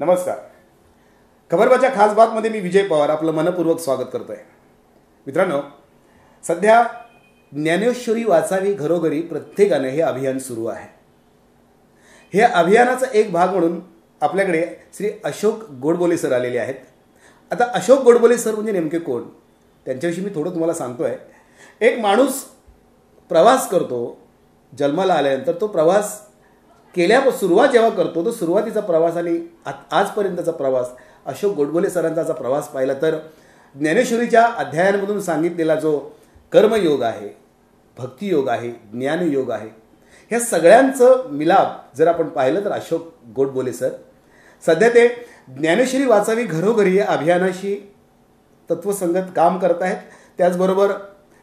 नमस्कार. खबरबाच्या खास बातमध्ये मी विजय पवार आपलं मनपूर्वक स्वागत करतोय. मित्रांनो, सध्या ज्ञानेश्वरी वाचावी घरोघरी प्रत्येकाने हे अभियान सुरू आहे. हे अभियानाचा एक भाग म्हणून आपल्याकडे श्री अशोक गोडबोले सर आलेले आहेत. आता अशोक गोडबोले सर म्हणजे नेमके कोण, त्यांच्याविषयी मी थोडं तुम्हाला सांगतोय. एक माणूस प्रवास करतो, जन्माला आल्यानंतर तो प्रवास सुरुवात जेव्हा करतो तो सुरुवातीचा प्रवास आणि आजपर्यंतचा प्रवास अशोक गोडबोले सरांचा प्रवास पाहिला तर ज्ञानेश्वरीच्या अध्यायांमधून सांगितलेला जो कर्मयोग आहे, भक्तियोग आहे, ज्ञानयोग आहे, ह्या सगळ्यांचं मिलाप जर आपण पाहिलं तर अशोक गोडबोले सर सध्या ते ज्ञानेश्वरी वाचावी घरोघरी या अभियानाशी तत्वसंगत काम करत आहेत. त्याचबरोबर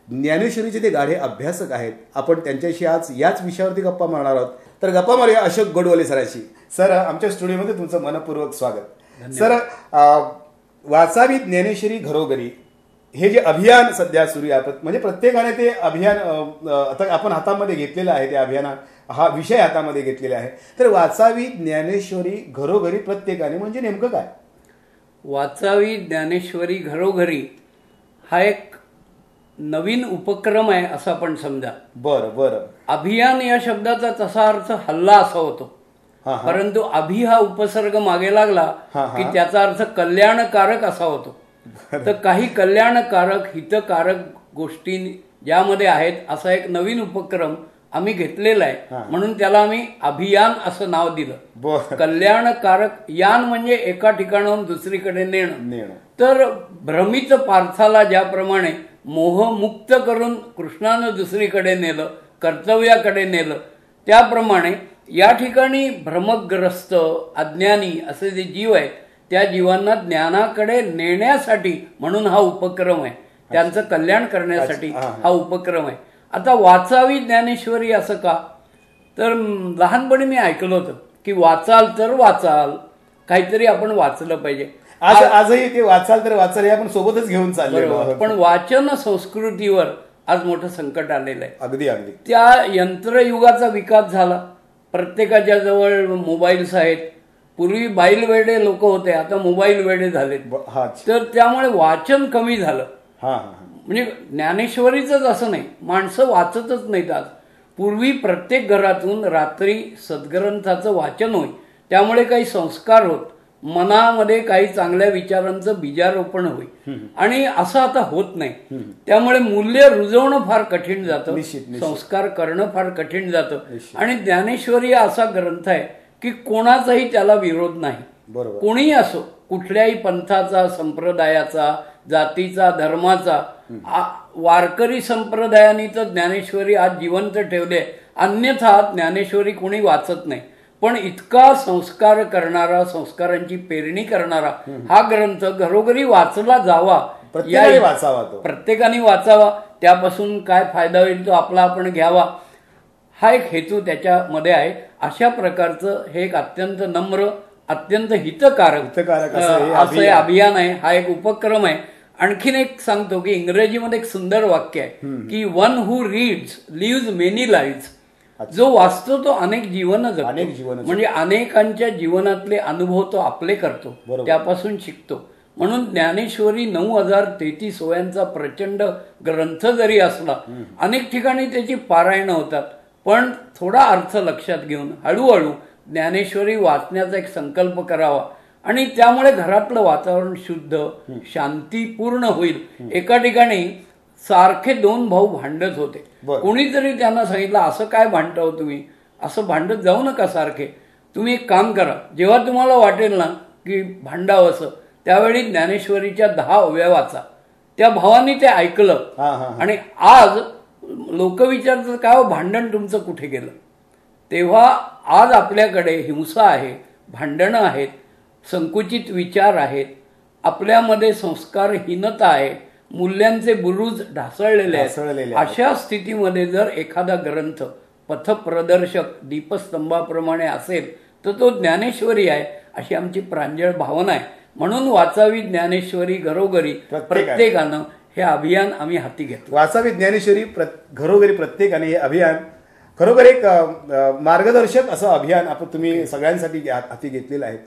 ज्ञानेश्वरीचे ते गाढे अभ्यासक आहेत. आपण त्यांच्याशी आज याच विषयावरती गप्पा मारणार आहोत. तर गप्पा मारूया अशोक गोडबोले सरांशी. सर, आमच्या स्टुडिओमध्ये तुमचं मनपूर्वक स्वागत. सर, वाचावी ज्ञानेश्वरी घरोघरी हे जे अभियान सध्या सुरू आहे, म्हणजे प्रत्येकाने ते अभियान आता आपण हातामध्ये घेतलेलं आहे. ते अभियान हा विषय हातामध्ये घेतलेला आहे. तर वाचावी ज्ञानेश्वरी घरोघरी प्रत्येकाने म्हणजे नेमकं काय? वाचावी ज्ञानेश्वरी घरोघरी हा एक नवीन उपक्रम आहे असं आपण समजा. बरं बरं. अभियान या शब्दाचा तसा अर्थ हल्ला असा होतो, परंतु अभि हा उपसर्ग मागे लागला की त्याचा अर्थ कल्याणकारक असा होतो. तर काही कल्याणकारक हितकारक गोष्टी ज्यामध्ये आहेत असा एक नवीन उपक्रम आम्ही घेतलेला आहे, म्हणून त्याला आम्ही अभियान असं नाव दिलं. कल्याणकारक यान म्हणजे एका ठिकाणाहून दुसरीकडे नेणं. तर भ्रमित पार्थाला ज्याप्रमाणे मोहमुक्त करून कृष्णानं दुसरीकडे नेलं, कर्तव्याकडे नेलं, त्याप्रमाणे या ठिकाणी भ्रमग्रस्त अज्ञानी असे जे जीव आहेत त्या जीवांना ज्ञानाकडे नेण्यासाठी म्हणून हा उपक्रम आहे. त्यांचं कल्याण करण्यासाठी हा उपक्रम आहे. आता वाचावी ज्ञानेश्वरी असं का? तर लहानपणी मी ऐकलं होतं की वाचाल तर वाचाल, काहीतरी आपण वाचलं पाहिजे. आजही ते वाचाल तर वाचाल हे आपण सोबतच घेऊन चाललो. पण वाचन संस्कृतीवर आज मोठं संकट आलेलं आहे. अगदी अगदी. त्या यंत्रयुगाचा विकास झाला, प्रत्येकाच्या जवळ मोबाईल्स आहेत. पूर्वी बाईल वेडे लोक होते, आता मोबाईल वेडे झालेत. तर त्यामुळे वाचन कमी झालं. म्हणजे ज्ञानेश्वरीच असं नाही, माणसं वाचतच नाहीत आज. पूर्वी प्रत्येक घरातून रात्री सद्ग्रंथाचं वाचन होई, त्यामुळे काही संस्कार होत, मनामध्ये काही चांगल्या विचारांचं बीजारोपण होई. आणि असं आता होत नाही. त्यामुळे मूल्य रुजवणं फार कठीण जातं, संस्कार करणं फार कठीण जातं. आणि ज्ञानेश्वरी असा ग्रंथ आहे की कोणाचाही त्याला विरोध नाही. कोणीही असो, कुठल्याही पंथाचा, संप्रदायाचा, जातीचा, धर्माचा. वारकरी संप्रदायाने तर ज्ञानेश्वरी आज जिवंत ठेवले, अन्यथा ज्ञानेश्वरी कोणी वाचत नाही. पण इतका संस्कार करणारा, संस्कारांची पेरणी करणारा हा ग्रंथ घरोघरी वाचला जावा, प्रत्येकाने वाचावा, त्यापासून काय फायदा होईल तो आपला आपण घ्यावा, हा एक हेतू त्याच्यामध्ये आहे. अशा प्रकारचं हे एक अत्यंत नम्र, अत्यंत हितकारक असं अभियान आहे. हा एक उपक्रम आहे. आणखीन एक सांगतो की इंग्रजीमध्ये एक सुंदर वाक्य आहे की one who reads lives many lives. जो वाचतो तो अनेक जीवन जगतो, म्हणजे अनेकांच्या जीवनातले अनुभव तो आपले करतो, त्यापासून शिकतो. म्हणून ज्ञानेश्वरी 9033 ओव्यांचा प्रचंड ग्रंथ जरी असला, अनेक ठिकाणी त्याची पारायणं होतात, पण थोडा अर्थ लक्षात घेऊन हळूहळू ज्ञानेश्वरी वाचण्याचा एक संकल्प करावा आणि त्यामुळे घरातलं वातावरण शुद्ध, शांतीपूर्ण होईल. एका ठिकाणी सारखे दोन भाऊ भांडत होते. कोणीतरी त्यांना सांगितलं, असं काय भांडता हो तुम्ही, असं भांडत जाऊ नका सारखे. तुम्ही एक काम करा, जेव्हा तुम्हाला वाटेल ना की भांडावं असं, त्यावेळी ज्ञानेश्वरीच्या 10 ओव्या वाचा. त्या भावांनी ते ऐकलं आणि आज लोक विचारतात काय भांडण तुमचं कुठे गेलं. तेव्हा आज आपल्याकडे हिंसा आहे, भांडणं आहेत, संकुचित विचार आहेत, आपल्यामध्ये संस्कारहीनता आहे, मूल्यांचे बुरुज ढासळलेले आहेत. अशा स्थितीमध्ये जर एखादा ग्रंथ पथप्रदर्शक दीपस्तंभाप्रमाणे असेल तर तो ज्ञानेश्वरी आहे, अशी आमची प्रांजळ भावना आहे. म्हणून वाचावी ज्ञानेश्वरी घरोघरी प्रत्येकानं हे अभियान आम्ही हाती घेतलं. वाचावी ज्ञानेश्वरी घरोघरी प्रत्येकाने हे अभियान खरोखर एक मार्गदर्शक असं अभियान तुम्ही सगळ्यांसाठी हाती घेतलेलं आहे.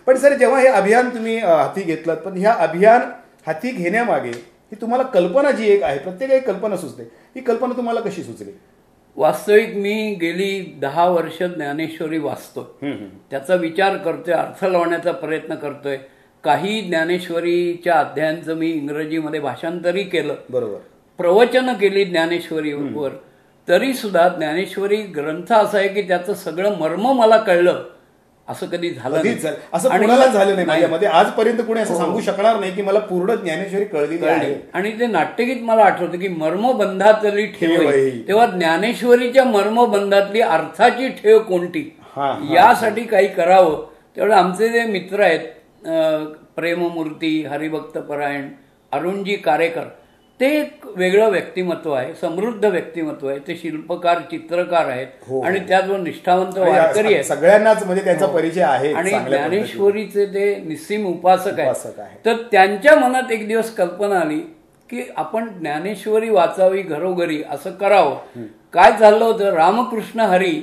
पण सर जेव्हा हे अभियान तुम्ही हाती घेतलं, पण ह्या अभियान हाती घेण्यामागे ही तुम्हाला कल्पना जी एक आहे, प्रत्येक एक कल्पना सुचते, ही कल्पना तुम्हाला कशी सुचली? वास्तविक मी गेली 10 वर्ष ज्ञानेश्वरी वाचतोय, त्याचा विचार करतोय, अर्थ लावण्याचा प्रयत्न करतोय. काही ज्ञानेश्वरीच्या अध्यायांचं मी इंग्रजीमध्ये भाषांतरही केलं, बरोबर, प्रवचन केली ज्ञानेश्वरीवर. तरी सुद्धा ज्ञानेश्वरी ग्रंथ असा आहे की त्याचं सगळं मर्म मला कळलं असं कधी झालं नाही. असं कोणालाच झालं नाही माझ्यामध्ये आजपर्यंत. कोणी असं सांगू शकणार नाही की मला पूर्ण ज्ञानेश्वरी कळली आहे. आणि ते नाट्यगीत मला आठवतं की मर्मबंधातली ठेव, तेव्हा ज्ञानेश्वरीच्या मर्मबंधातली अर्थाची ठेव कोणती, यासाठी काही करावं. तेवढं आमचे जे मित्र आहेत प्रेममूर्ती, हरिभक्त परायण, अरुणजी कारेकर, ते एक वेगळं व्यक्तिमत्व आहे, समृद्ध व्यक्तिमत्व आहे. ते शिल्पकार, चित्रकार आहेत आणि त्याचबरोबर निष्ठावंत वारकरी आहेत. सगळ्यांनाच म्हणजे त्याचा परिचय आहे आणि ज्ञानेश्वरीचे ते निस्सीम उपासक आहेत. तर त्यांच्या मनात एक दिवस कल्पना आली की आपण ज्ञानेश्वरी वाचावी घरोघरी, असं करावं. काय झालं होतं, रामकृष्ण हरी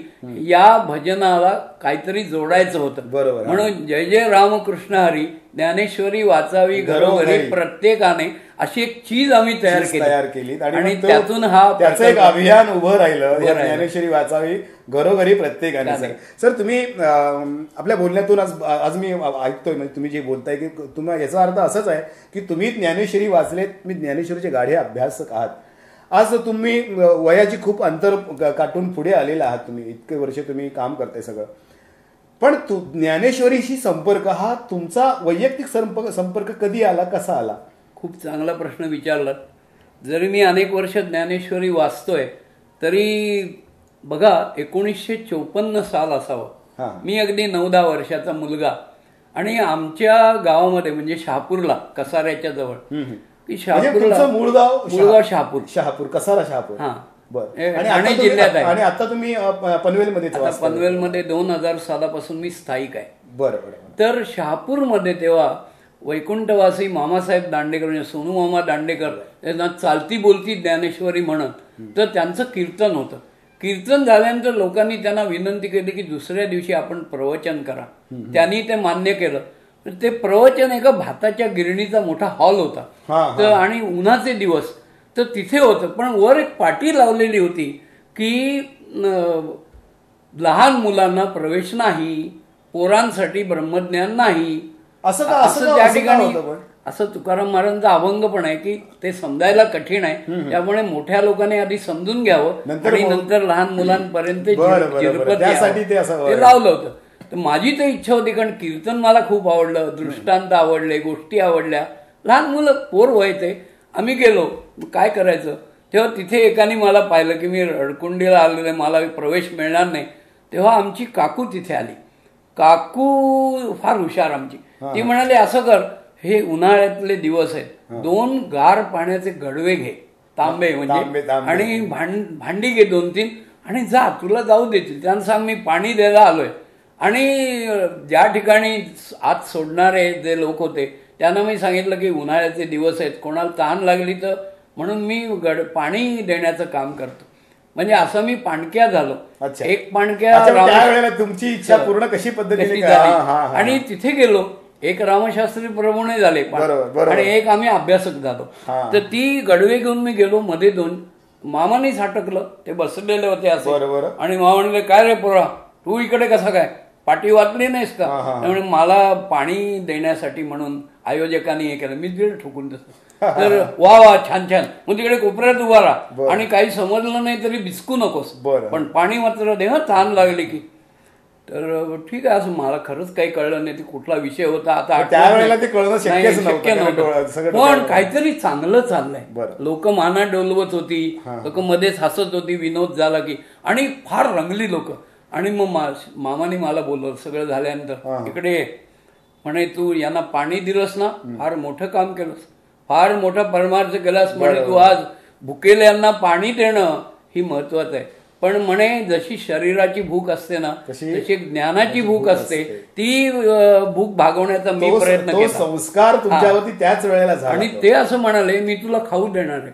या भजनाला काहीतरी जोडायचं होतं. बरोबर, म्हणून जय जय रामकृष्ण हरी, ज्ञानेश्वरी वाचावी घरोघरी प्रत्येकाने, अशी एक चीज आम्ही तयार केली आणि त्यातून त्याचं एक अभियान उभं राहिलं, ज्ञानेश्वरी वाचावी घरोघरी प्रत्येकाने. सर तुम्ही आपल्या बोलण्यातून आज मी ऐकतोय, म्हणजे तुम्ही जे बोलताय की तुम्हाला याचा अर्थ असाच आहे की तुम्ही ज्ञानेश्वरी वाचलेत, तुम्ही ज्ञानेश्वरीचे गाढे अभ्यासक आहात. आज तुम्ही वयाची खूप अंतर काटून पुढे आलेला आहात, तुम्ही इतके वर्ष तुम्ही काम करताय सगळं. पण ज्ञानेश्वरीशी संपर्क हा तुमचा वैयक्तिक संपर्क कधी आला, कसा आला? खूप चांगला प्रश्न विचारलात. जरी मी अनेक वर्ष ज्ञानेश्वरी वाचतोय तरी बघा 1954 साल असावं. मी अगदी 9-10 वर्षाचा मुलगा आणि आमच्या गावामध्ये म्हणजे शहापूरला, कसाऱ्याच्या जवळ, मूळगाव शहापूर, कसारा शहापूर, आणि जिल्ह्यात आहे. आणि आता तुम्ही पनवेलमध्ये, पनवेलमध्ये 2000 सालापासून मी स्थायिक आहे. बरोबर. तर शहापूरमध्ये तेव्हा वैकुंठवासी मामासाहेब दांडेकर, म्हणजे सोनू मामा दांडेकर, त्यांना चालती बोलती ज्ञानेश्वरी म्हणत, तर त्यांचं कीर्तन होतं. कीर्तन झाल्यानंतर लोकांनी त्यांना विनंती केली की दुसऱ्या दिवशी आपण प्रवचन करा. त्यांनी ते मान्य केलं. ते प्रवचन एका भाताच्या गिरणीचा मोठा हॉल होता, तर आणि उन्हाचे दिवस, तर तिथे होतं. पण वर एक पाटी लावलेली होती की लहान मुलांना प्रवेश नाही, पोरांसाठी ब्रह्मज्ञान नाही, असं त्या ठिकाणी. असं तुकाराम महाराजांचा अभंग पण आहे की ते समजायला कठीण आहे, त्यामुळे मोठ्या लोकांनी आधी समजून घ्यावं आणि नंतर लहान मुलांपर्यंत ते लावलं होतं. तर माझी तर इच्छा होती, कारण कीर्तन मला खूप आवडलं, दृष्टांत आवडले, गोष्टी आवडल्या. लहान मुलं पोर व्हायचे. आम्ही गेलो, काय करायचं. तेव्हा तिथे एकाने मला पाहिलं की मी रडकुंडीला आलेलो आहे, मला प्रवेश मिळणार नाही. तेव्हा आमची काकू तिथे आली. काकू फार हुशार आमची. ती म्हणाली, असं कर, हे उन्हाळ्यातले दिवस आहेत, 2 गार पाण्याचे गडवे घे, तांबे म्हणजे, आणि भांडी घे 2-3, आणि जा, तुला जाऊ देतील. त्यांना सांग मी पाणी द्यायला आलोय. आणि ज्या ठिकाणी आत सोडणारे जे लोक होते त्यांना मी सांगितलं की उन्हाळ्याचे दिवस आहेत, कोणाला तहान लागली तर म्हणून मी पाणी देण्याचं काम करतो. म्हणजे असं मी पाणक्या झालो. एक पाणक्या तुमची इच्छा पूर्ण कशी पद्धतीने झाली. आणि तिथे गेलो, एक रामशास्त्री प्रभूने झाले आणि एक आम्ही अभ्यासक झालो. तर ती गडवे घेऊन मी गेलो. मध्ये 2 मामानेच हटकलं, ते बसलेले होते असे. आणि मामा म्हणले, काय रे पोरा, तू इकडे कसा काय, पाटी वाचली नाहीस का? त्यामुळे मला पाणी देण्यासाठी म्हणून आयोजकांनी हे केलं. मी दिलं ठोकून तसं. तर वा वा, छान छान. मग तिकडे कोपऱ्यात उभा राहा आणि काही समजलं नाही तरी बिचकू नकोस, पण पाणी मात्र दे, तहान लागली की. तर ठीक आहे, असं मला खरंच काही कळलं नाही, कुठला विषय होता आता त्यावेळेला ते कळणं शक्य नव्हतं. पण काहीतरी चांगलं चाललंय. लोक माना डोलवत होती, लोक मध्येच हसत होती, विनोद झाला की, आणि फार रंगली लोक. आणि मग मामाने मला बोलवलं सगळं झाल्यानंतर, इकडे म्हणे तू यांना पाणी दिलंस ना, फार मोठं काम केलंस, फार मोठा परमार्थ केलास. म्हणे तू आज भुकेल्यांना पाणी देणं ही महत्वाचं आहे. पण म्हणे जशी शरीराची भूक असते ना, तशी ज्ञानाची भूक असते, ती भूक भागवण्याचा मी प्रयत्न केला. संस्कार तुमच्यावरती त्याच वेळेला झाला. आणि ते असं म्हणाले, मी तुला खाऊ देणार आहे.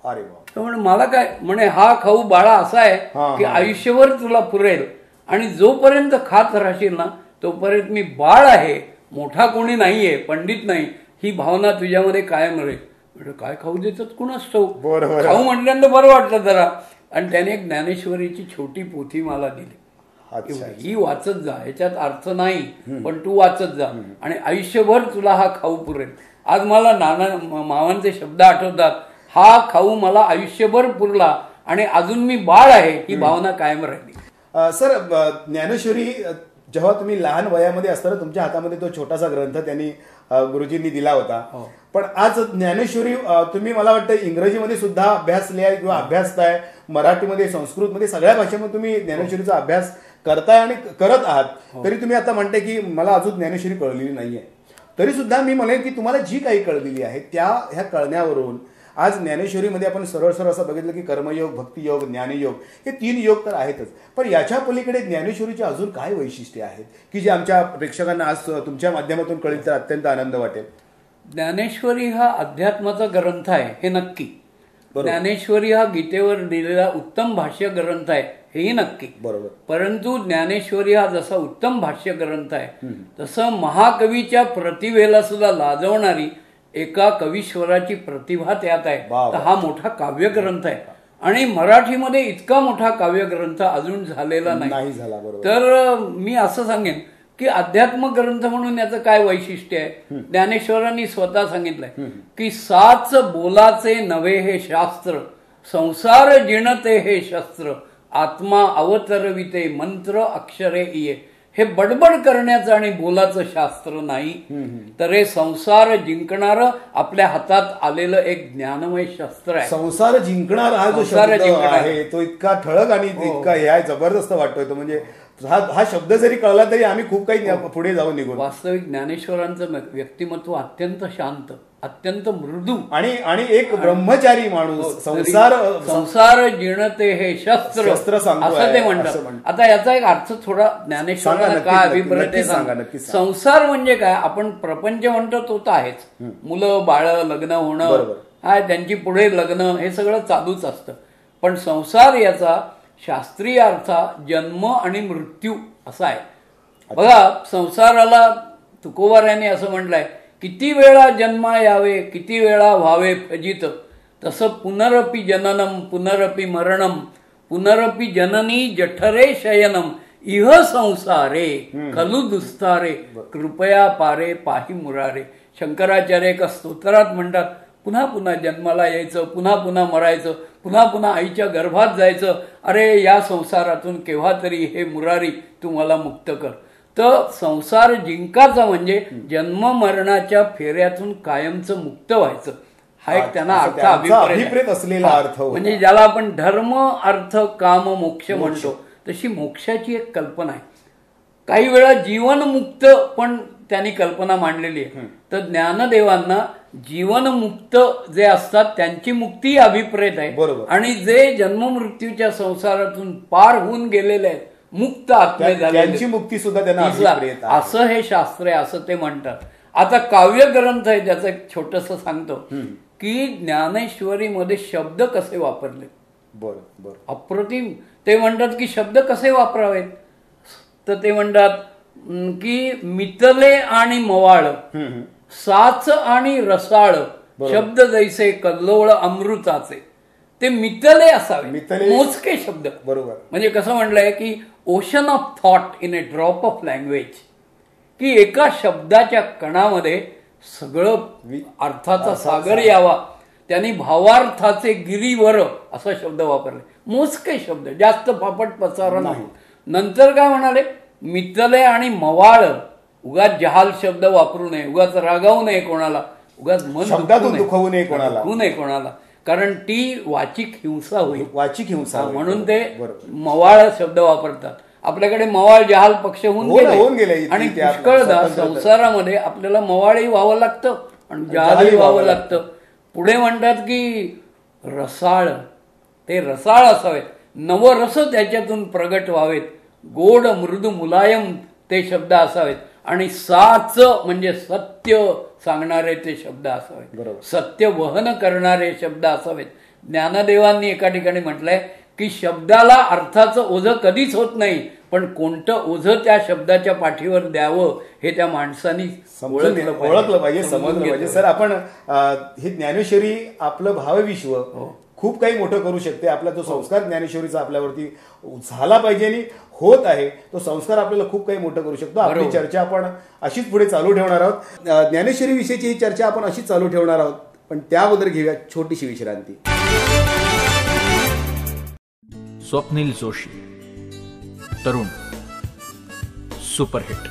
अरे म्हणे मला काय, म्हणे हा खाऊ बाळा असा आहे की आयुष्यभर तुला पुरेल, आणि जोपर्यंत खात राहशील ना तोपर्यंत मी बाळ आहे मोठा कोणी नाहीये, पंडित नाही, ही भावना तुझ्यामध्ये कायम राहील. म्हणजे काय खाऊ देतात कुणाच ठाऊक, खाऊ म्हटल्यानंतर बरं वाटलं जरा. आणि त्याने एक ज्ञानेश्वरीची छोटी पोथी मला दिली, ही वाचत जा, ह्याच्यात अर्थ नाही पण तू वाचत जा आणि आयुष्यभर तुला हा खाऊ पुरेल. आज मला नाना मावांचे शब्द आठवतात, हा खाऊ मला आयुष्यभर पुरला आणि अजून मी बाळ आहे, ही भावना कायम राहिली. सर, ज्ञानेश्वरी जेव्हा तुम्ही लहान वयामध्ये असताना तुमच्या हातामध्ये तो छोटासा ग्रंथ त्यांनी गुरुजींनी दिला होता, पण आज ज्ञानेश्वरी तुम्ही मला वाटतं इंग्रजीमध्ये सुद्धा अभ्यासले किंवा अभ्यासताय, मराठीमध्ये, संस्कृतमध्ये, सगळ्या भाषेमध्ये तुम्ही ज्ञानेश्वरीचा अभ्यास करताय आणि करत आहात. तरी तुम्ही आता म्हणताय की मला अजून ज्ञानेश्वरी कळलेली नाहीये. तरी सुद्धा मी म्हणेन की तुम्हाला जी काही कळलेली आहे ह्या कळण्यावरून आज ज्ञानेश्वरीमध्ये आपण सरळ सरळ असं बघितलं की कर्मयोग, भक्तियोग, ज्ञानयोग हे 3 योग तर आहेतच, पण याच्या पलीकडे ज्ञानेश्वरीचे अजून काय वैशिष्ट्ये आहेत की जे आमच्या प्रेक्षकांना आज तुमच्या माध्यमातून कळेल तर अत्यंत आनंद वाटेल. ज्ञानेश्वरी हा अध्यात्माचा ग्रंथ आहे हे नक्की. ज्ञानेश्वरी हा गीतेवर दिलेला उत्तम भाष्य ग्रंथ आहे हेही नक्की. बरोबर. परंतु ज्ञानेश्वरी हा जसा उत्तम भाष्य ग्रंथ आहे तसं महाकवीच्या प्रतिभेला सुद्धा लाजवणारी एका कवीश्वराची प्रतिभा त्यात आहे. तर हा मोठा काव्यग्रंथ आहे आणि मराठीमध्ये इतका मोठा काव्यग्रंथ अजून झालेला नाही. तर मी असं सांगेन की अध्यात्म ग्रंथ म्हणून याचं काय वैशिष्ट्य आहे. ज्ञानेश्वरांनी स्वतः सांगितलंय की साच बोलाचे नव्हे हे शास्त्र, संसार जिणते हे शस्त्र, आत्मा अवतरविते मंत्र अक्षरे इये. हे बडबड करण्याचं आणि बोलाचं शास्त्र नाही, तर हे संसार जिंकणारं आपल्या हातात आलेलं एक ज्ञानमय शस्त्र आहे. संसार जिंकणार हा जो शब्द आहे तो इतका ठळक आणि इतका हे जबरदस्त वाटतोय. तो म्हणजे हा शब्द जरी कळला तरी आम्ही खूप काही पुढे जाऊन निघू. वास्तविक ज्ञानेश्वरांचं व्यक्तिमत्व अत्यंत शांत, अत्यंत मृदू आणि एक ब्रह्मचारी माणूस. संसार जिणते हे शस्त्र असं ते म्हणतात. आता याचा एक अर्थ थोडा ज्ञानेश्वरांना काय अभिप्राय सांगा. संसार म्हणजे काय, आपण प्रपंच म्हणतो तो तर आहेच, मुलं बाळ, लग्न होणं, हा त्यांची पुढे लग्न, हे सगळं चालूच असतं. पण संसार याचा शास्त्रीय अर्थ जन्म आणि मृत्यू असा आहे. बघा, संसाराला तुकोबारायांनी असं म्हटलंय, किती वेळा जन्मा यावे, किती वेळा व्हावे फजित, तसं पुनरपि जननम पुनरपि मरणम पुनरपि जननी जठरे शयनम इह संसारे खलु दुस्तारे कृपया पारे पाही मुरारे. शंकराचार्य एका स्तोत्रात म्हणतात, पुन्हा पुन्हा जन्माला यायचं, पुन्हा पुन्हा मरायचं, पुन्हा पुन्हा आईच्या गर्भात जायचं. अरे या संसारातून केव्हा तरी हे मुरारी तू मला मुक्त कर. तर संसार जिंकायचा म्हणजे जन्म मरणाच्या फेऱ्यातून कायमचं मुक्त व्हायचं, हा एक त्यांना अर्थ अभिप्रेत असलेला अर्थ. म्हणजे ज्याला आपण धर्म अर्थ काम मोक्ष म्हणतो तशी मोक्षाची एक कल्पना आहे. काही वेळा जीवनमुक्त पण त्यांनी कल्पना मांडलेली आहे. तर ज्ञानदेवांना जीवनमुक्त जे असतात त्यांची मुक्ती अभिप्रेत आहे, आणि जे जन्म मृत्यूच्या संसारातून पार होऊन गेलेले आहेत, मुक्त आत्मे झालेली मुक्ती सुद्धा त्यांना असं हे शास्त्र आहे असं ते म्हणतात. आता काव्य ग्रंथ आहे त्याचं एक छोटस सांगतो की ज्ञानेश्वरीमध्ये शब्द कसे वापरले. बरोबर, अप्रतिम. ते म्हणतात की शब्द कसे वापरावेत, तर ते म्हणतात की मितले आणि मवाळ, साच आणि रसाळ, शब्द जैसे कल्लोळ अमृताचे. ते मितले असावे, मोजके शब्द. बरोबर. म्हणजे कसं म्हणलंय की ocean of thought in A drop of language, की एका शब्दाच्या कणामध्ये सगळं अर्थाचा सागर यावा. त्यांनी भावार्थाचे गिरीवर असा शब्द वापरले, मोजके शब्द, जास्त फापट पसारा नाही. नंतर काय म्हणाले, मितले आणि मवाळ, उगाच जहाल शब्द वापरू नये, उगाच रागावू नये कोणाला, उगाच मन दुखवू नये कोणाला, कारण ती वाचिक हिंसा होईल. वाचिक हिंसा म्हणून ते मवाळ शब्द वापरतात. आपल्याकडे मवाळ जहाल पक्ष होऊन गेले आणि पुष्कळदा संसारामध्ये आपल्याला मवाळही व्हावं लागतं आणि जहालही व्हावं लागतं. पुढे म्हणतात की रसाळ, ते रसाळ असावेत, नवरस त्याच्यातून प्रगट व्हावेत, गोड मृदू मुलायम ते शब्द असावेत, आणि साच म्हणजे सत्य सांगणारे ते शब्द असावेत, सत्य वहन करणारे शब्द असावेत. ज्ञानदेवांनी एका ठिकाणी म्हटलंय की शब्दाला अर्थाचं ओझं कधीच होत नाही, पण कोणतं ओझं त्या शब्दाच्या पाठीवर द्यावं हे त्या माणसानी ओळखलं पाहिजे, समजलं पाहिजे. सर, आपण ही ज्ञानेश्वरी आपलं भावविश्व खूप काही मोठं करू शकते. आपला जो संस्कार ज्ञानेश्वरीचा आपल्यावरती झाला पाहिजे आणि होत आहे, तो संस्कार आपल्याला खूप काही मोठं करू शकतो. आपली चर्चा आपण अशीच पुढे चालू ठेवणार आहोत. ज्ञानेश्वरी विषयीची ही चर्चा आपण अशीच चालू ठेवणार आहोत, पण त्याबद्दल घेऊया छोटीशी विश्रांती. स्वप्नील जोशी, तरुण, सुपरहिट,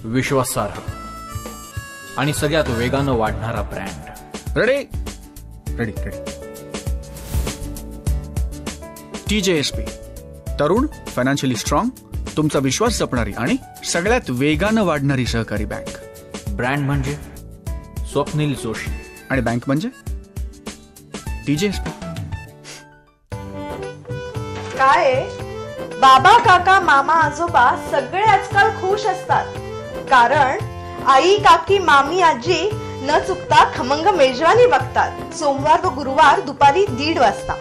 विश्वासार्ह आणि सगळ्यात वेगानं वाढणारा brand. Ready ready ready. TJSP, तरुण, फायनान्शियली स्ट्रॉंग, तुमचा विश्वास जपणारी आणि सगळ्यात वेगानं वाढणारी सहकारी बँक. ब्रँड म्हणजे स्वप्नील जोशी आणि बँक म्हणजे TJSP. काय बाबा, काका, मामा, आजोबा सगळे आजकाल खुश असतात, कारण आई, काकी, मामी, आजी न चुकता खमंग मेजवानी बघतात. सोमवार व गुरुवार दुपारी 1:30 वाजता.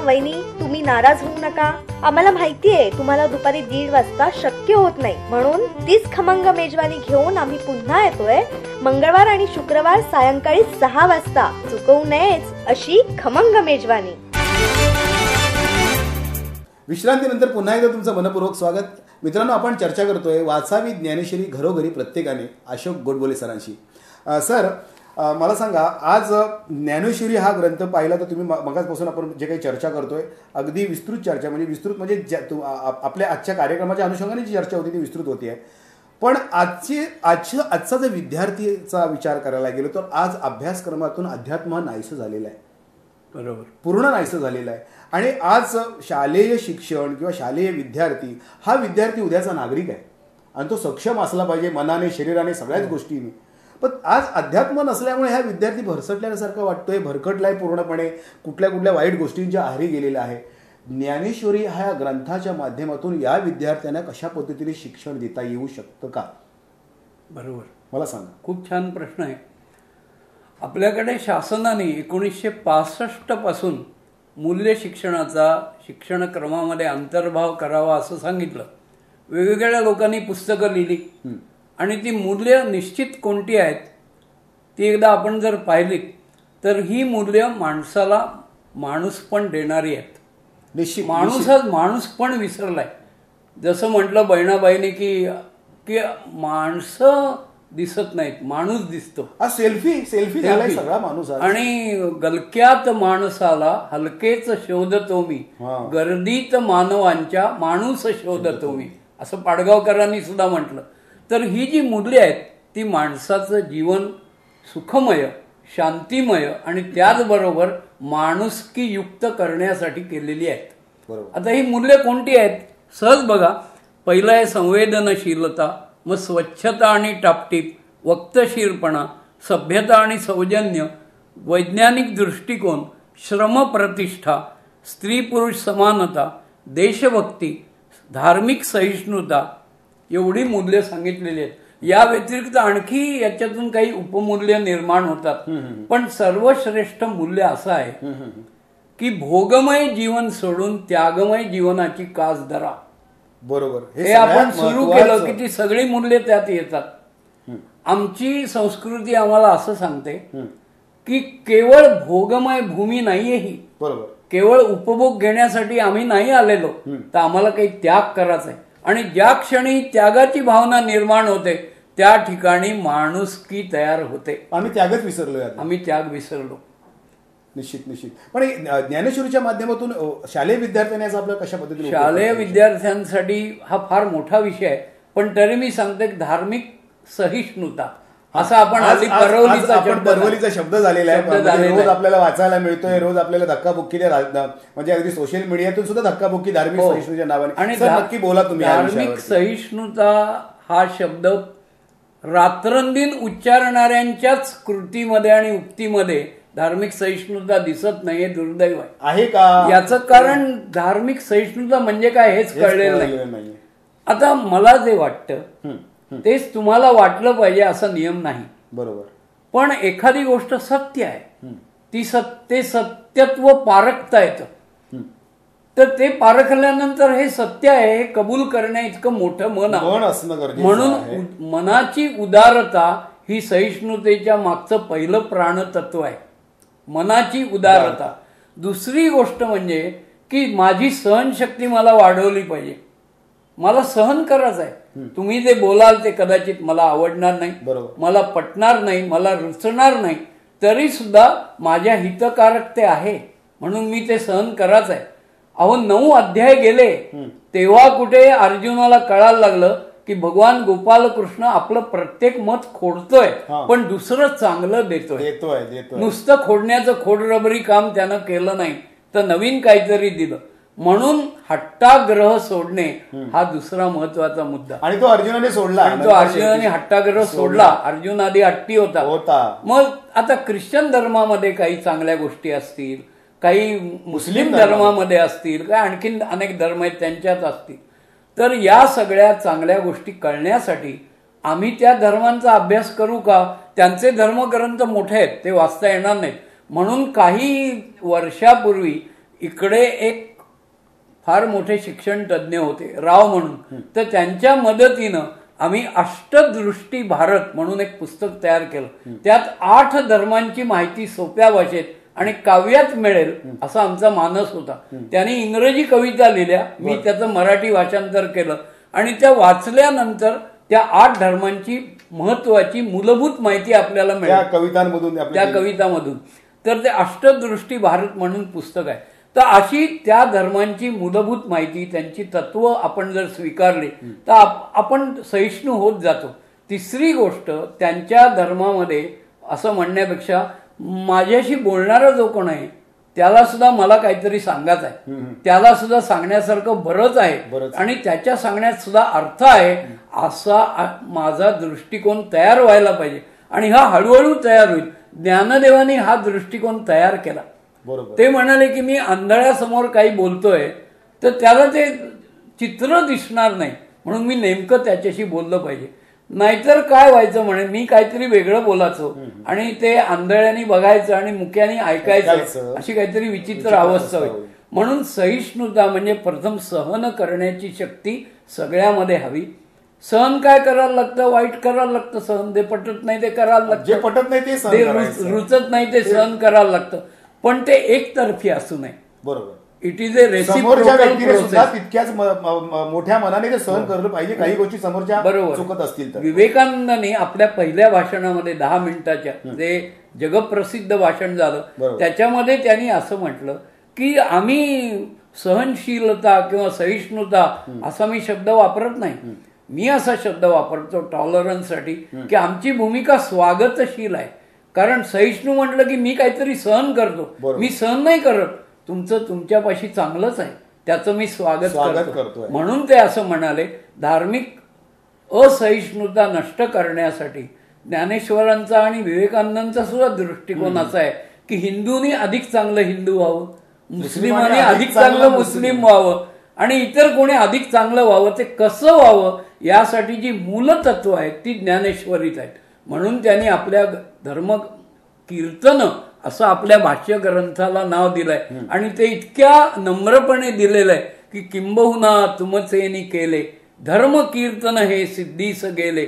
वहिनी, तुम्ही नाराज होऊ नका. आम्हाला माहितीये तुम्हाला दुपारी 1:30 वाजता शक्य होत नाही, म्हणून तीच खमंग मेजवानी घेऊन आम्ही पुन्हा येतोय मंगळवार आणि शुक्रवार सायंकाळी 6 वाजता. चुकवू नयेच अशी खमंग मेजवानी. विश्रांतीनंतर पुन्हा एकदा तुमचं मनपूर्वक स्वागत. मित्रांनो, आपण चर्चा करतोय वाचावी ज्ञानेश्वरी घरोघरी प्रत्येकाने, अशोक गोडबोले सरांशी. सर, मला सांगा, आज ज्ञानेश्वरी हा ग्रंथ पाहिला तर तुम्ही मगाचपासून आपण जे काही चर्चा करतोय अगदी विस्तृत चर्चा, म्हणजे विस्तृत म्हणजे आपल्या आजच्या कार्यक्रमाच्या अनुषंगाने जी चर्चा होती ती विस्तृत होती आहे. पण आजचा जर विद्यार्थीचा विचार करायला गेलो तर आज अभ्यासक्रमातून अध्यात्म नाहीसं झालेला आहे. बरोबर, पूर्ण नाहीसं झालेलं आहे. आणि आज शालेय शिक्षण किंवा शालेय विद्यार्थी हा विद्यार्थी उद्याचा नागरिक आहे आणि तो सक्षम असला पाहिजे मनाने, शरीराने, सगळ्याच गोष्टींनी. पण आज अध्यात्म नसल्यामुळे हा विद्यार्थी भरसटल्यासारखं वाटतोय, भरकटलाय पूर्णपणे, कुठल्या कुठल्या वाईट गोष्टींच्या आहारी गेलेला आहे. ज्ञानेश्वरी ह्या ग्रंथाच्या माध्यमातून या विद्यार्थ्यांना कशा पद्धतीने शिक्षण देता येऊ शकतं का? बरोबर, मला सांगा. खूप छान प्रश्न आहे. आपल्याकडे शासनाने 1965 पासून मूल्य शिक्षणाचा शिक्षण क्रमामध्ये अंतर्भाव करावा असं सांगितलं. वेगवेगळ्या लोकांनी पुस्तकं लिहिली आणि ती मूल्य निश्चित कोणती आहेत ती एकदा आपण जर पाहिलीत तर ही मूल्य माणसाला माणूसपण देणारी आहेत. निश्चित माणूस पण विसरलाय. जसं म्हटलं बहिणाबाईने की माणसं दिसत नाहीत, माणूस दिसतो. सेल्फी झालाय सगळा माणूस. आणि गलक्यात माणसाला हलकेच शोधतो मी, गर्दीत मानवांच्या माणूस शोधतो मी, असं पाडगावकरांनी सुद्धा म्हटलं. तर ही जी मूल्य आहेत ती माणसाचं जीवन सुखमय, शांतिमय आणि त्याचबरोबर माणुसकीयुक्त करण्यासाठी केलेली आहेत. आता ही मूल्य कोणती आहेत? सहज बघा. पहिलं आहे संवेदनशीलता, मग स्वच्छता आणि टापटीप, वक्तशीरपणा, सभ्यता आणि सौजन्य, वैज्ञानिक दृष्टिकोन, श्रमप्रतिष्ठा, स्त्री पुरुष समानता, देशभक्ती, धार्मिक सहिष्णुता, एवढी मूल्य सांगितलेली आहेत. या व्यतिरिक्त आणखी याच्यातून काही उपमूल्य निर्माण होतात. पण सर्वश्रेष्ठ मूल्य असं आहे की भोगमय जीवन सोडून त्यागमय जीवनाची कास धरा. बरोबर, हे आपण सुरू केलं की ती सगळी मूल्य त्यात येतात. आमची संस्कृती आम्हाला असं सांगते की केवळ भोगमय भूमी नाहीये ही. बरोबर, केवळ उपभोग घेण्यासाठी आम्ही नाही आलेलो, तर आम्हाला काही त्याग करायचा आहे. आणि ज्या क्षणी त्यागाची भावना निर्माण होते त्या ठिकाणी माणुसकी तयार होते. आम्ही त्यागच विसरलोय. आम्ही त्याग विसरलो. निश्चित. पण ज्ञानेश्वरीच्या माध्यमातून शालेय विद्यार्थ्यांनी आपल्या कशा पद्धतीने? शालेय विद्यार्थ्यांसाठी हा फार मोठा विषय आहे. पण तरी मी सांगते की धार्मिक सहिष्णुता असा आपण परवलीचा शब्द झालेला आहे. रोज आपल्याला वाचायला मिळतोय, रोज आपल्याला धक्काबुक्कीने, म्हणजे अगदी सोशल मीडियातून सुद्धा धक्काबुक्की धार्मिक सहिष्णुतेच्या नावाने. आणि नक्की बोला तुम्ही. धार्मिक सहिष्णुता हा शब्द रात्रंदिन उच्चारणाऱ्यांच्याच कृतीमध्ये आणि उक्तीमध्ये धार्मिक सहिष्णुता दिसत नाहीये. दुर्दैव आहे का? याचं कारण धार्मिक सहिष्णुता म्हणजे काय हेच कळलेलं नाही. आता मला जे वाटतं तेच तुम्हाला वाटलं पाहिजे असा नियम नाही. बरोबर. पण एखादी गोष्ट सत्य आहे, ते सत्यत्व पारखता येतं. तर ते पारखल्यानंतर हे सत्य आहे हे कबूल करण्या इतकं मोठं मन असणं गरजेचं म्हणून आहे. मनाची उदारता ही सहिष्णुतेच्या मागचं पहिलं प्राणतत्व आहे. मनाची उदारता. दुसरी गोष्ट म्हणजे की माझी सहनशक्ती मला वाढवली पाहिजे. मला सहन करायचं आहे. तुम्ही जे बोलाल ते कदाचित मला आवडणार नाही, मला पटणार नाही, मला रुचणार नाही, तरी सुद्धा माझ्या हितकारक ते आहे म्हणून मी ते सहन करायचं आहे. अहो 9 अध्याय गेले तेव्हा कुठे अर्जुनाला कळायला लागलं की भगवान गोपाल कृष्ण आपलं प्रत्येक मत खोडतोय पण दुसरं चांगलं देतोय. नुसतं खोडण्याचं खोडरबरी काम त्यानं केलं नाही तर नवीन काहीतरी दिलं. म्हणून हट्टाग्रह सोडणे हा दुसरा महत्वाचा मुद्दा. आणि तो अर्जुनाने सोडला. अर्जुनाने हट्टाग्रह सोडला. अर्जुन आधी हट्टी होता. मग आता ख्रिश्चन धर्मामध्ये काही चांगल्या गोष्टी असतील, काही मुस्लिम धर्मामध्ये असतील, काही आणखीन अनेक धर्म आहेत त्यांच्यात असतील. तर या सगळ्या चांगल्या गोष्टी कळण्यासाठी आम्ही त्या धर्मांचा अभ्यास करू का? त्यांचे धर्मग्रंथ मोठे आहेत, ते वाचता येणार नाहीत. म्हणून काही वर्षापूर्वी इकडे एक फार मोठे शिक्षण तज्ज्ञ होते राव म्हणून, तर त्यांच्या मदतीनं आम्ही अष्टदृष्टी भारत म्हणून एक पुस्तक तयार केलं. त्यात 8 धर्मांची माहिती सोप्या भाषेत आणि काव्यात मिळेल असा आमचा मानस होता. त्यांनी इंग्रजी कविता लिहिल्या, मी त्याचं मराठी भाषांतर केलं आणि त्या वाचल्यानंतर त्या 8 धर्मांची महत्वाची मूलभूत माहिती आपल्याला मिळेल त्या कवितांमधून. तर ते अष्टदृष्टी भारत म्हणून पुस्तक आहे. तर अशी त्या धर्मांची मूलभूत माहिती, त्यांची तत्व आपण जर स्वीकारली तर आपण सहिष्णू होत जातो. तिसरी गोष्ट, त्यांच्या धर्मामध्ये असं म्हणण्यापेक्षा माझ्याशी बोलणारा जो कोण आहे त्याला सुद्धा मला काहीतरी सांगायचं आहे, त्याला सुद्धा सांगण्यासारखं बरंच आहे आणि त्याच्या सांगण्यात सुद्धा अर्थ आहे असा माझा दृष्टिकोन तयार व्हायला पाहिजे. आणि हा हळूहळू तयार होईल. ज्ञानदेवानी हा दृष्टिकोन तयार केला. ते म्हणाले की मी आंधळ्यासमोर काही बोलतोय तर त्याला ते चित्र दिसणार नाही म्हणून मी नेमकं त्याच्याशी बोललं पाहिजे. नाहीतर काय व्हायचं म्हणे, मी काहीतरी वेगळं बोलायचो आणि ते आंधळ्यानी बघायचं आणि मुक्यानी ऐकायचं, अशी काहीतरी विचित्र अवस्था होईल. म्हणून सहिष्णुता म्हणजे प्रथम सहन करण्याची शक्ती सगळ्यामध्ये हवी. सहन काय करायला लागतं? वाईट करायला लागतं सहन. ते पटत नाही ते करायला लागतं, जे पटत नाही ते रुचत नाही ते सहन करायला लागतं. पण ते एकतर्फी असू नये. बरोबर. इट इज ए समोरच्या व्यक्तीने सुद्धा तितक्याच मोठ्या मनाने ते सहन करलं पाहिजे काही गोष्टी समोरच्या चुकत असतील तर. विवेकानंदांनी आपल्या पहिल्या भाषणामध्ये 10 मिनिटाच्या जे जगप्रसिद्ध भाषण झालं त्याच्यामध्ये त्यांनी असं म्हटलं की आम्ही सहनशीलता किंवा सहिष्णुता असा मी शब्द वापरत नाही. मी असा शब्द वापरतो टॉलरन्ससाठी की आमची भूमिका स्वागतशील आहे. कारण सहिष्णू म्हटलं की मी काहीतरी सहन करतो, मी सहन नाही करत. तुमचं तुमच्यापाशी चांगलंच आहे त्याचं मी स्वागत करतो. म्हणून ते असं म्हणाले. धार्मिक असहिष्णुता नष्ट करण्यासाठी ज्ञानेश्वरांचा आणि विवेकानंदांचा सुद्धा दृष्टिकोन असा आहे की हिंदूंनी अधिक चांगलं हिंदू व्हावं, मुस्लिमांनी अधिक चांगलं मुस्लिम व्हावं आणि इतर कोणी अधिक चांगलं व्हावं. ते कसं व्हावं यासाठी जी मूलतत्व आहेत ती ज्ञानेश्वरीत आहेत. म्हणून त्यांनी आपल्या धर्म कीर्तन असं आपल्या भाष्य ग्रंथाला नाव दिलंय आणि ते इतक्या नम्रपणे दिलेलं आहे की किंबहुना तुमचेनी केले धर्म कीर्तन हे सिद्धीस गेले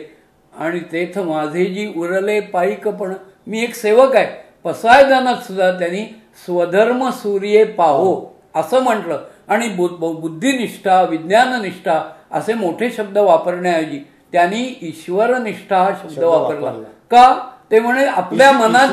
आणि तेथ माझे जी उरले पायिकपण. मी एक सेवक आहे. पसायदानात सुद्धा त्यांनी स्वधर्म सूर्ये पाहो असं म्हटलं आणि बुद्धिनिष्ठा, विज्ञाननिष्ठा असे मोठे शब्द वापरण्याऐवजी त्यांनी ईश्वरनिष्ठा हा शब्द वापरला. का? ते म्हणे आपल्या मनात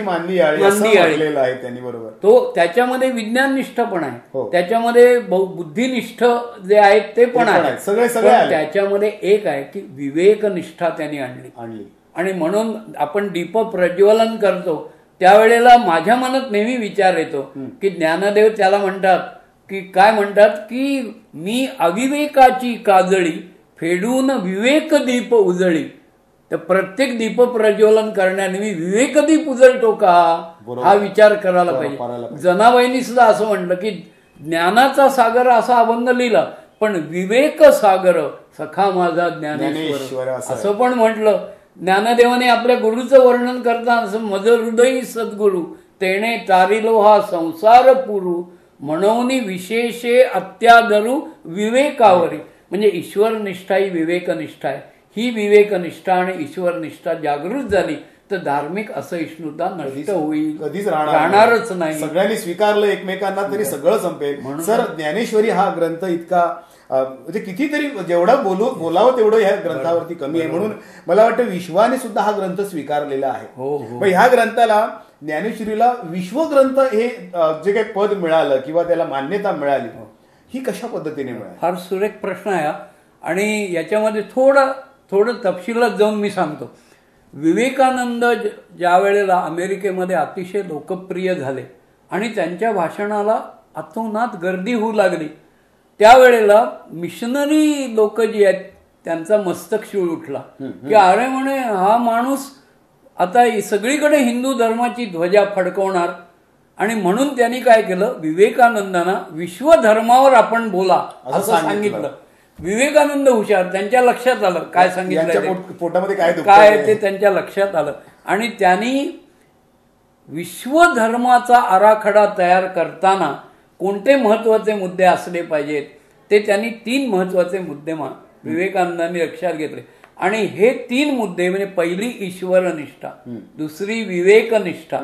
मानली आहे त्यांनी. बरोबर. तो त्याच्यामध्ये विज्ञाननिष्ठ पण आहे, त्याच्यामध्ये बुद्धिनिष्ठ जे आहेत ते पण आहे, सगळे त्याच्यामध्ये एक आहे की विवेकनिष्ठा त्यांनी आणली. आणि म्हणून आपण दीप प्रज्वलन करतो त्यावेळेला माझ्या मनात नेहमी विचार येतो की ज्ञानदेव त्याला म्हणतात की काय म्हणतात की मी अविवेकाची काजळी फेडून विवेक दीप उजळी. तर प्रत्येक दीप प्रज्वलन करण्याने मी विवेक दीप उजळतो का हा विचार करायला पाहिजे. जनाबाईंनी सुद्धा असं म्हटलं की ज्ञानाचा सागर असा अभंग लिहिला पण विवेक सागर सखा माझा ज्ञानेश्वर असं पण म्हटलं. ज्ञानदेवाने आपल्या गुरुचं वर्णन करताना असं मज हृदयी सद्गुरु तेणे तारिलो हा संसार पुरू म्हणून विशेषे अत्यादरू विवेकावरी. म्हणजे ईश्वरनिष्ठा ही विवेकनिष्ठा आहे. ही विवेकनिष्ठा आणि ईश्वरनिष्ठा जागृत झाली तर धार्मिक असहिष्णुता नष्ट होईल, कधीच राहणारच नाही. सगळ्यांनी स्वीकारलं एकमेकांना तरी सगळं संपेल. सर, ज्ञानेश्वरी हा ग्रंथ इतका म्हणजे कितीतरी जेवढा बोलावं तेवढं ह्या ग्रंथावरती कमी आहे. म्हणून मला वाटतं विश्वाने सुद्धा हा ग्रंथ स्वीकारलेला आहे. मग ह्या ग्रंथाला, ज्ञानेश्वरीला विश्वग्रंथ हे जे काही पद मिळालं किंवा त्याला मान्यता मिळाली, ही कशा पद्धतीने मिळाली? फार सुरेख प्रश्न आहे आणि याच्यामध्ये थोडं तपशिलात जाऊन मी सांगतो. विवेकानंद ज्या वेळेला अमेरिकेमध्ये अतिशय लोकप्रिय झाले आणि त्यांच्या भाषणाला अतोनात गर्दी होऊ लागली, त्यावेळेला मिशनरी लोक जी आहेत त्यांचा मस्तक शिळ उठला की अरे म्हणे हा माणूस आता सगळीकडे हिंदू धर्माची ध्वजा फडकवणार. आणि म्हणून त्यांनी काय केलं, विवेकानंदांना विश्वधर्मावर आपण बोला असं सांगितलं. विवेकानंद हुशार, त्यांच्या लक्षात आलं काय सांगितलं, पोटामध्ये काय ते त्यांच्या लक्षात आलं आणि त्यांनी विश्वधर्माचा आराखडा तयार करताना कोणते महत्वाचे मुद्दे असले पाहिजेत ते त्यांनी 3 महत्वाचे मुद्दे विवेकानंदांनी लक्षात घेतले. आणि हे 3 मुद्दे म्हणजे पहिली ईश्वरनिष्ठा, दुसरी विवेकनिष्ठा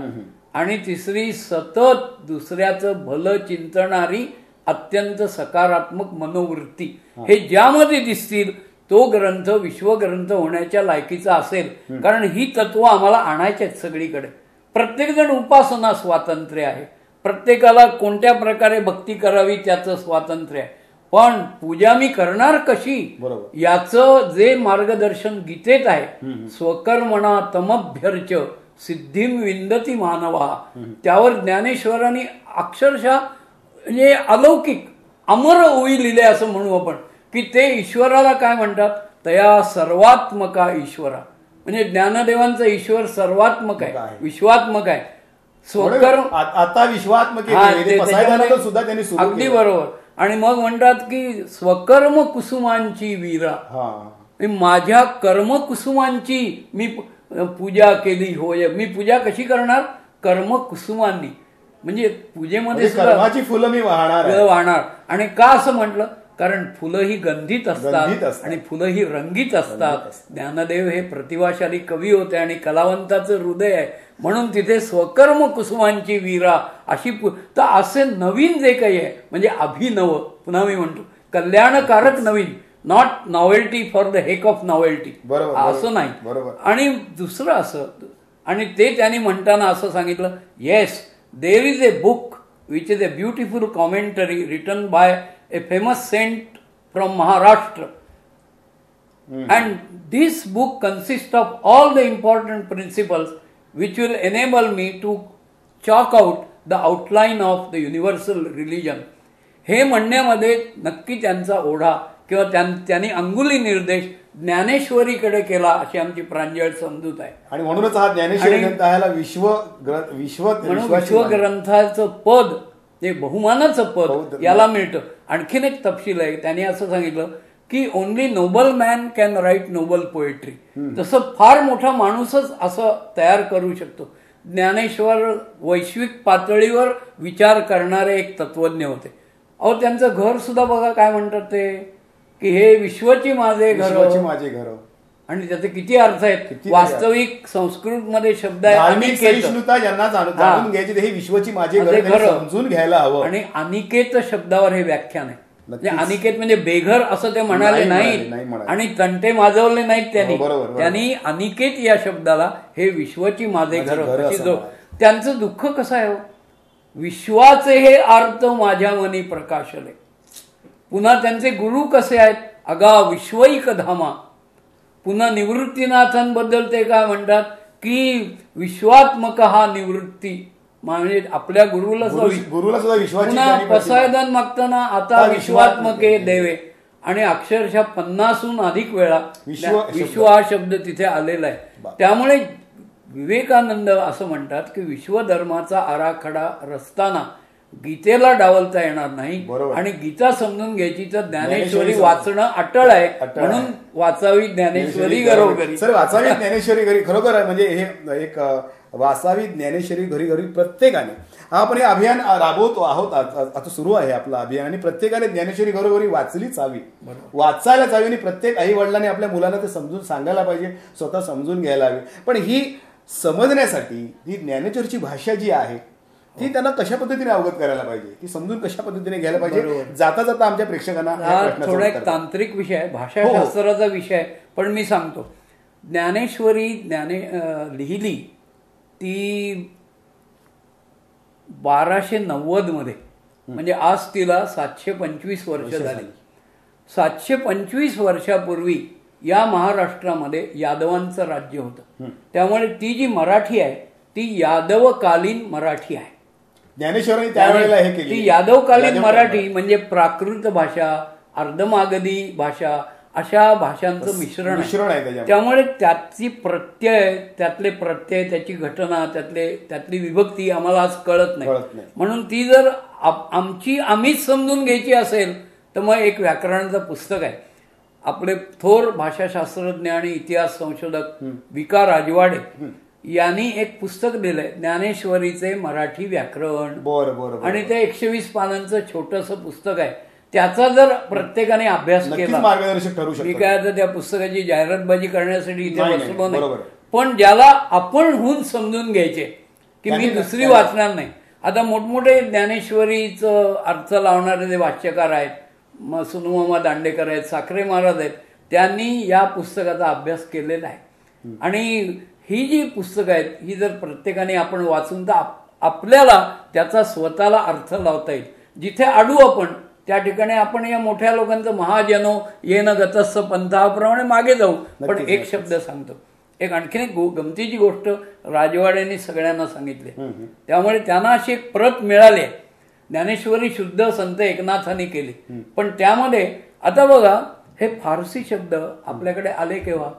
आणि तिसरी सतत दुसऱ्याचं भलं चिंतणारी अत्यंत सकारात्मक मनोवृत्ती, हे ज्यामध्ये दिसतील तो ग्रंथ विश्वग्रंथ होण्याच्या लायकीचा असेल. कारण ही तत्व आम्हाला आणायची आहेत सगळीकडे. प्रत्येकजण उपासना स्वातंत्र्य आहे, प्रत्येकाला कोणत्या प्रकारे भक्ती करावी त्याचं स्वातंत्र्य आहे, पण पूजा मी करणार कशी याचं जे मार्गदर्शन गीतेत आहे, स्वकर्मणा तमभ्यर्च सिद्धिम विंदती मानवा, त्यावर ज्ञानेश्वरांनी अक्षरशः म्हणजे अलौकिक अमर ओळी लिहिले असं म्हणू आपण की ते ईश्वराला काय म्हणतात, तया सर्वात्मका ईश्वरा. म्हणजे ज्ञानदेवांचा ईश्वर सर्वात्मक आहे, विश्वात्मक आहे. स्वकर्म आता विश्वात्मक सुद्धा त्यांनी अगदी बरोबर. आणि मग म्हणतात की स्वकर्म कुसुमांची वीरा, माझ्या कर्म कुसुमांची मी पूजा केली होय. मी पूजा कशी करणार, कर्म कुसुमांनी. म्हणजे पूजेमध्ये कर्माची फुलं मी वाहणार. आणि का असं म्हटलं, कारण फुलं ही गंधित असतात आणि फुलं ही रंगीत असतात. ज्ञानदेव हे प्रतिभाशाली कवी होते आणि कलावंताचं हृदय आहे, म्हणून तिथे स्वकर्म कुसुमांची वीरा अशी. तर असे नवीन जे काही आहे म्हणजे अभिनव, पुन्हा मी म्हणतो कल्याणकारक नवीन, not novelty for the heck of novelty, असं नाही. आणि दुसरं असं, आणि ते त्यांनी म्हणताना असं सांगितलं, yes there is a book which is a beautiful commentary written by a famous saint from Maharashtra, and this book consists of all the important principles which will enable me to chalk out the outline of the universal religion. हे म्हणण्यामध्ये नक्की त्यांचा ओढा किंवा त्यांनी अंगुली निर्देश ज्ञानेश्वरीकडे केला अशी आमची प्रांजळ समजूत आहे. आणि म्हणूनच हा ज्ञानेश्वरी ग्रंथ विश्वग्रंथाचं पद, ते बहुमानाचं पद याला मिळतं. आणखीन एक तपशील आहे, त्यांनी असं सांगितलं की only noble man can write noble poetry. तसं फार मोठा माणूसच असं तयार करू शकतो. ज्ञानेश्वर वैश्विक पातळीवर विचार करणारे एक तत्वज्ञ होते. अहो त्यांचं घर सुद्धा बघा काय म्हणतात ते, की हे विश्वची माझे घर, आणि त्याचे किती अर्थ आहेत. वास्तविक संस्कृत मध्ये शब्द आहे सहिष्णुता, ज्यांना जाणून घ्यायची हे विश्वाची माझे घर समजून घ्यायला हवं. आणि अनिकेत शब्दावर हे व्याख्यान आहे. म्हणजे अनिकेत म्हणजे बेघर असं ते म्हणाले नाही आणि तंटे माजवले नाहीत त्यांनी अनिकेत या शब्दाला हे विश्वाची माझे घर. त्यांचं दुःख कसं आहे, विश्वाचे हे अर्थ माझ्या मनी प्रकाशले. पुन्हा त्यांचे गुरु कसे आहेत, अगा विश्वैक धामा. पुन्हा निवृत्तीनाथांबद्दल ते काय म्हणतात की विश्वात्मक हा निवृत्ती, म्हणजे आपल्या गुरुला सुद्धा पुन्हा पसायदान मागताना आता विश्वात्मके देवे. आणि अक्षरशः 50हून अधिक वेळा विश्व हा शब्द तिथे आलेला आहे. त्यामुळे विवेकानंद असं म्हणतात की विश्वधर्माचा आराखडा रचताना गीतेला डावलता येणार नाही. आणि गीता समजून घ्यायची तर ज्ञानेश्वरी वाचणं अटळ आहे, म्हणून वाचावी ज्ञानेश्वरी घरोघरी. सर वाचावी ज्ञानेश्वरी घरी. खरोखर म्हणजे हे एक वाचावी ज्ञानेश्वरी घरी घरी प्रत्येकाने. आपण हे अभियान राबवतो आहोत, आता सुरू आहे आपलं अभियान, आणि प्रत्येकाने ज्ञानेश्वरी घरोघरी वाचलीच हवी, वाचायलाच हवी, आणि प्रत्येक आई वडिलांनी आपल्या मुलांना ते समजून सांगायला पाहिजे, स्वतः समजून घ्यायला हवी. पण ही समजण्यासाठी ही ज्ञानेश्वरीची भाषा जी आहे ती त्यांना कशा पद्धतीने अवगत करायला पाहिजे, ती समजून कशा पद्धतीने घ्यायला पाहिजे. जाता जाता आमच्या प्रेक्षकांना थोडा एक तांत्रिक विषय आहे, भाषाशास्त्राचा विषय आहे, पण मी सांगतो. ज्ञानेश्वरी लिहिली ती 1290 मध्ये, म्हणजे आज तिला 725 वर्ष झाली. 725 वर्षापूर्वी या महाराष्ट्रामध्ये यादवांचं राज्य होतं. त्यामुळे ती जी मराठी आहे ती यादवकालीन मराठी आहे. ज्ञानेश्वरांनी त्यावेळेला हे केली ती यादवकालीन मराठी म्हणजे प्राकृत भाषा, अर्धमागधी भाषा, अशा भाषांचं मिश्रण आहे. त्यामुळे त्याची त्यातले प्रत्यय, त्याची घटना, त्यातली विभक्ती आम्हाला आज कळत नाही. म्हणून ती जर आम्हीच समजून घ्यायची असेल तर मग एक व्याकरणाचं पुस्तक आहे. आपले थोर भाषाशास्त्रज्ञ आणि इतिहास संशोधक विका राजवाडे यांनी एक पुस्तक दिलंय, ज्ञानेश्वरीचे मराठी व्याकरण. बरोबर. आणि ते 120 पानांचं छोटंसं पुस्तक आहे. त्याचा जर प्रत्येकाने अभ्यास केला मार्गदर्शक ठरू शकतो. मी काय आता त्या पुस्तकाची जाहिरातबाजी करण्यासाठी इथे बसलो नाही, पण ज्याला आपण हून समजून घ्यायचे की मी दुसरी वाचणार नाही. आता मोठमोठे ज्ञानेश्वरीचं अर्थ लावणारे जे वाच्यकार आहेत, सुनुमामा दांडेकर आहेत, साखरे महाराज आहेत, त्यांनी या पुस्तकाचा अभ्यास केलेला आहे. आणि ही जी पुस्तकं आहेत ही जर प्रत्येकाने आपण वाचून तर आपल्याला त्याचा स्वतःला अर्थ लावता येईल. जिथे अडू आपण त्या ठिकाणी आपण या मोठ्या लोकांचं महाजनो येन गतस्स पंथाप्रमाणे मागे जाऊ. पण एक शब्द सांगतो, एक आणखीन एक गमतीची गोष्ट राजवाड्यांनी सगळ्यांना सांगितली, त्यामुळे त्यांना अशी एक प्रत मिळाली. ज्ञानेश्वरी शुद्ध संत एकनाथांनी केली, पण त्यामध्ये आता बघा हे फारसी शब्द आपल्याकडे आले केव्हा,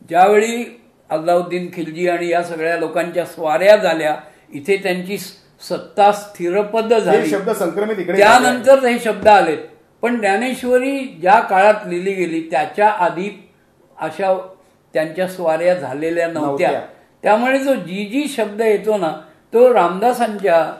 ज्यावेळी अल्लाउद्दीन खिलजी आणि या सगळ्या लोकांच्या स्वाऱ्या झाल्या, इथे त्यांची सत्ता स्थिरपद झाली, शब्द संक्रमित इकडे त्यानंतर हे शब्द आलेत. पण ज्ञानेश्वरी ज्या काळात लिहिली गेली त्याच्या आधी अशा त्यांच्या स्वाऱ्या झालेल्या नव्हत्या. त्यामुळे जो जी शब्द येतो ना तो रामदासांच्या,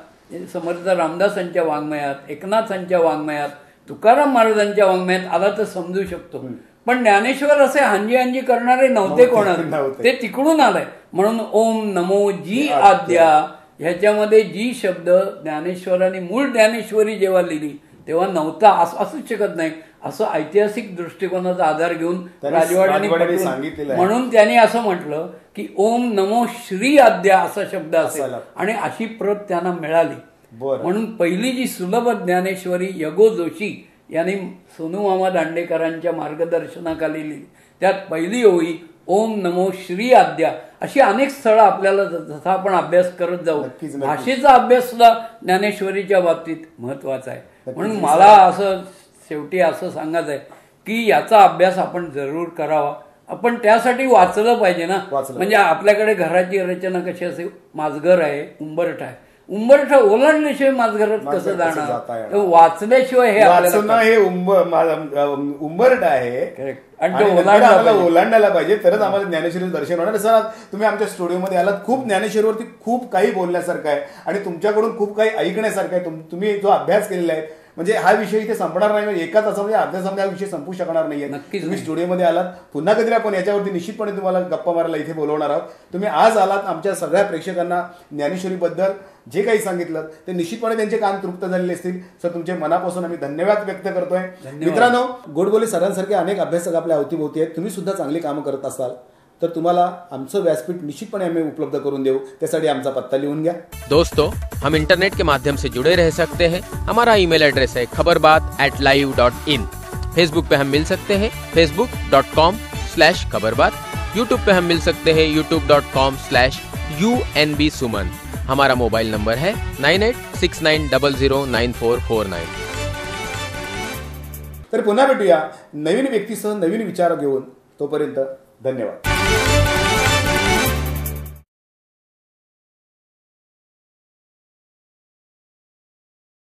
समर्थ रामदासांच्या वाङ्मयात, एकनाथांच्या वाङ्मयात, तुकाराम महाराजांच्या वाङ्मयात आला तर समजू शकतो. पण ज्ञानेश्वर असे हांजी करणारे नव्हते कोणाला, ते तिकडून आलंय. म्हणून ओम नमो जी आद्या ह्याच्यामध्ये जी शब्द ज्ञानेश्वरांनी मूळ ज्ञानेश्वरी जेव्हा लिहिली तेव्हा नव्हता असूच शकत नाही, असं ऐतिहासिक दृष्टिकोनाचा आधार घेऊन राजवाड्यांनी सांगितलेलं. म्हणून त्यांनी असं म्हटलं की ओम नमो श्री आद्या असा शब्द असेल, आणि अशी प्रत त्यांना मिळाली. म्हणून पहिली जी सुलभ ज्ञानेश्वरी यगो जोशी यांनी सोनूमामा दांडेकरांच्या मार्गदर्शनाखाली लिहिली, त्यात पहिली ओळी ओम नमो श्री आद्या. अशी अनेक स्थळं आपल्याला जसा आपण अभ्यास करत जाऊ, भाषेचा अभ्यास सुद्धा ज्ञानेश्वरीच्या बाबतीत महत्वाचा आहे. म्हणून मला असं शेवटी असं सांगायचं आहे की याचा अभ्यास आपण जरूर करावा. आपण त्यासाठी वाचलं पाहिजे ना. म्हणजे आपल्याकडे घराची रचना कशी असेल, माझघर आहे, उंबरठ आहे, उंबरठ ओलांडल्याशिवाय माझघरात कसं जाणार, वाचल्याशिवाय हे उंबरठ आहे आणि ओलांडायला पाहिजे, तरच आम्हाला ज्ञानेश्वरीचं दर्शन होणार. सर तुम्ही आमच्या स्टुडिओमध्ये आलात, खूप ज्ञानेश्वरीवरती खूप काही बोलण्यासारखं आहे आणि तुमच्याकडून खूप काही ऐकण्यासारखं आहे. तुम्ही जो अभ्यास केलेला आहे म्हणजे हा विषय इथे संपणार नाही, एका तासामध्ये अर्ध्या तासामध्ये हा विषय संपू शकणार नाहीये. तुम्ही स्टुडिओमध्ये आलात, पुन्हा कधी आपण याच्यावरती निश्चितपणे तुम्हाला गप्पा मारायला इथे बोलवणार आहोत. तुम्ही आज आलात, आमच्या सगळ्या प्रेक्षकांना ज्ञानेश्वरीबद्दल जे काही सांगितलं ते निश्चितपणे त्यांचे कान तृप्त झालेले असतील. सर तुमचे मनापासून आम्ही धन्यवाद व्यक्त करतोय. मित्रांनो, गोडबोले सरांसारखे अनेक अभ्यासक आपल्या अवतीभोवती आहेत. तुम्ही सुद्धा चांगली कामं करत असाल तर तुम्हाला आमचं व्यासपीठ निश्चितपणे आम्ही उपलब्ध करून देऊ. त्यासाठी आमचा पत्ता लिहून घ्या. दोस्तों, हम इंटरनेट के माध्यम से जुड़े रह सकते हैं. हमारा ईमेल एड्रेस है khabarbaat@live.in. फेसबुक पे हम मिल सकते हैं facebook.com/khabarbaat. यूट्यूब पे हम मिल सकते हैं youtube.com/UNBSuman. हमारा मोबाइल नंबर है 9869009449. तर पुन्हा भेटूया नवीन व्यक्तीसह नवीन विचार घेऊन. तोपर्यंत धन्यवाद.